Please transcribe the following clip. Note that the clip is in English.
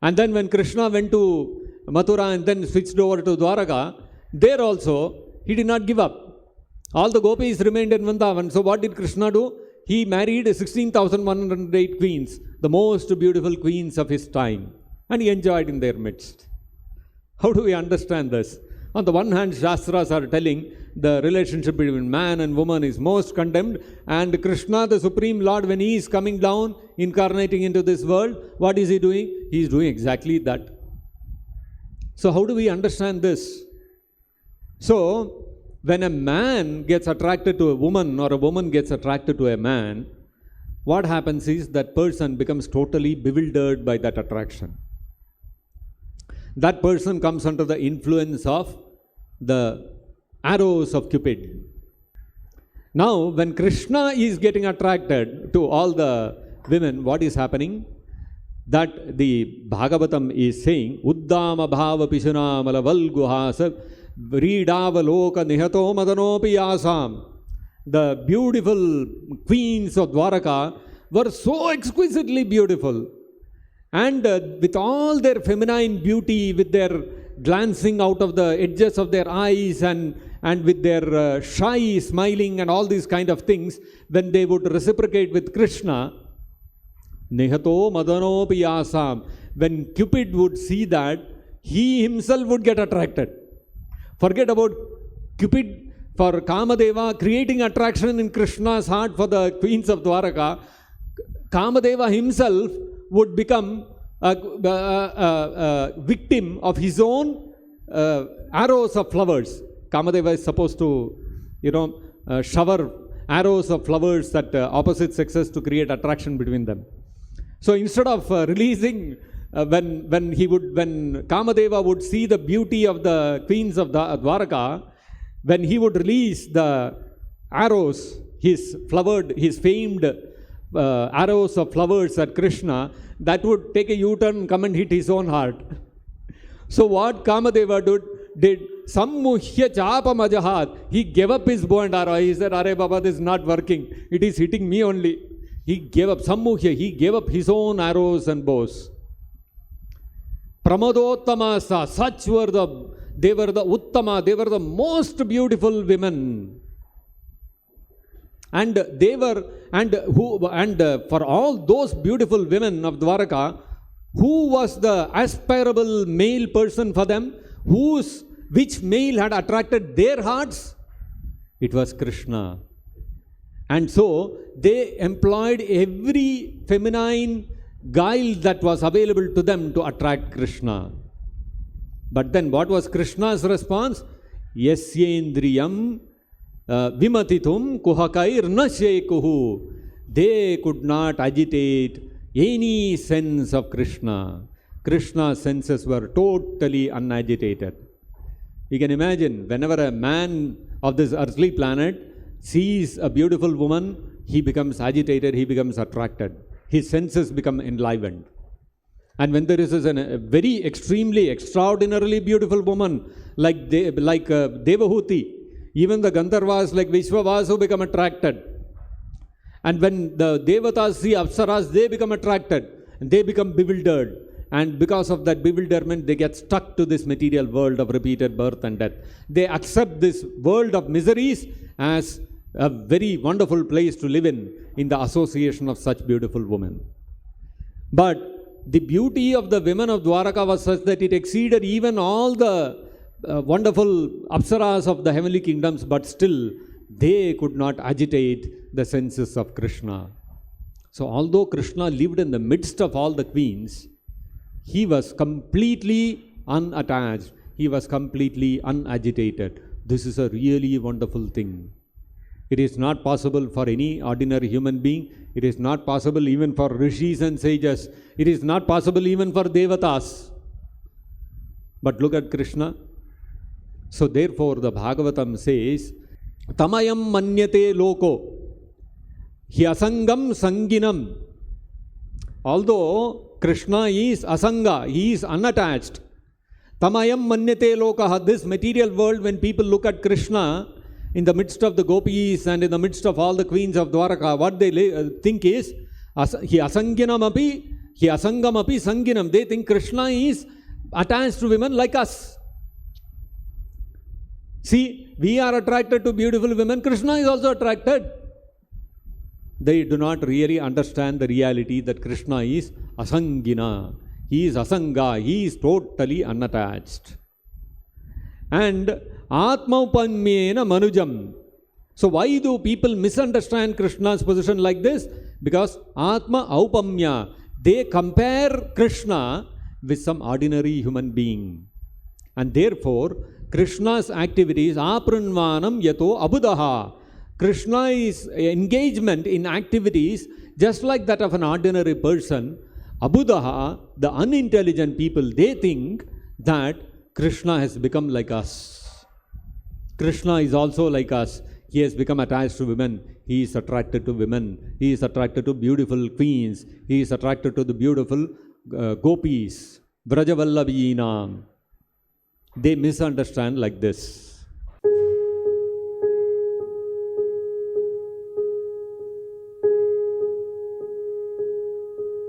And then when Krishna went to Mathura and then switched over to Dwaraka, there also he did not give up. All the gopis remained in Vrindavan. So what did Krishna do? He married 16,108 queens, the most beautiful queens of his time, and he enjoyed in their midst. How do we understand this? On the one hand, Shastras are telling the relationship between man and woman is most condemned, and Krishna, the Supreme Lord, when he is coming down, incarnating into this world, what is he doing? He is doing exactly that. So how do we understand this? So, when a man gets attracted to a woman or a woman gets attracted to a man, what happens is that person becomes totally bewildered by that attraction. That person comes under the influence of the arrows of Cupid. Now, when Krishna is getting attracted to all the women, what is happening? That the Bhagavatam is saying, Uddama bhava pishunamala valguhasa Vridavaloka nihato madanopi yasam. The beautiful queens of Dwaraka were so exquisitely beautiful. And with all their feminine beauty, with their glancing out of the edges of their eyes and with their shy smiling and all these kind of things, when they would reciprocate with Krishna, nihato madanopi yasam. When Cupid would see that, he himself would get attracted. Forget about Cupid for Kamadeva creating attraction in Krishna's heart for the queens of Dwaraka. Kamadeva himself would become a victim of his own arrows of flowers. Kamadeva is supposed to, shower arrows of flowers at opposite sexes to create attraction between them. So instead of releasing when Kamadeva would see the beauty of the queens of Dwaraka, when he would release the arrows, his famed arrows of flowers at Krishna, that would take a U-turn and come and hit his own heart. So what Kamadeva did, Sammuhya chapa majahat, he gave up his bow and arrow. He said, Are Baba, this is not working. It is hitting me only. He gave up Sammuhya, he gave up his own arrows and bows. Pramadottamasa, such were they were the Uttama, they were the most beautiful women. And they were, for all those beautiful women of Dwaraka, who was the aspirable male person for them? Which male had attracted their hearts? It was Krishna. And so they employed every feminine guile that was available to them to attract Krishna. But then what was Krishna's response? Yasyendriyam vimatitum kuhakair nasyekuhu. They could not agitate any sense of Krishna. Krishna's senses were totally unagitated. You can imagine, whenever a man of this earthly planet sees a beautiful woman, he becomes agitated, he becomes attracted. His senses become enlivened. And when there is a very extremely, extraordinarily beautiful woman like Devahuti, even the Gandharvas like Vishwavasu become attracted. And when the Devatas see Apsaras, they become attracted and they become bewildered. And because of that bewilderment, they get stuck to this material world of repeated birth and death. They accept this world of miseries as a very wonderful place to live in the association of such beautiful women. But the beauty of the women of Dwaraka was such that it exceeded even all the wonderful apsaras of the heavenly kingdoms, but still they could not agitate the senses of Krishna. So although Krishna lived in the midst of all the queens, he was completely unattached. He was completely unagitated. This is a really wonderful thing. It is not possible for any ordinary human being. It is not possible even for rishis and sages. It is not possible even for devatas. But look at Krishna. So therefore the Bhagavatam says, Tamayam manyate loko, hyasangam sanginam. Although Krishna is asanga, he is unattached. Tamayam manyate lokaha, this material world, when people look at Krishna in the midst of the gopis and in the midst of all the queens of Dwaraka, what they think is, he asanginam api He asangam api sanginam. They think Krishna is attached to women like us. See, we are attracted to beautiful women. Krishna is also attracted. They do not really understand the reality that Krishna is asangina. He is asanga. He is totally unattached. And atma upamyena manujam. So why do people misunderstand Krishna's position like this? Because atma aupamya. They compare Krishna with some ordinary human being. And therefore, Krishna's activities, apranvanam yato abudaha. Krishna's engagement in activities, just like that of an ordinary person, abudaha, the unintelligent people, they think that Krishna has become like us. Krishna is also like us. He has become attached to women. He is attracted to women. He is attracted to beautiful queens. He is attracted to the beautiful gopis. Vrajavallavinam. They misunderstand like this.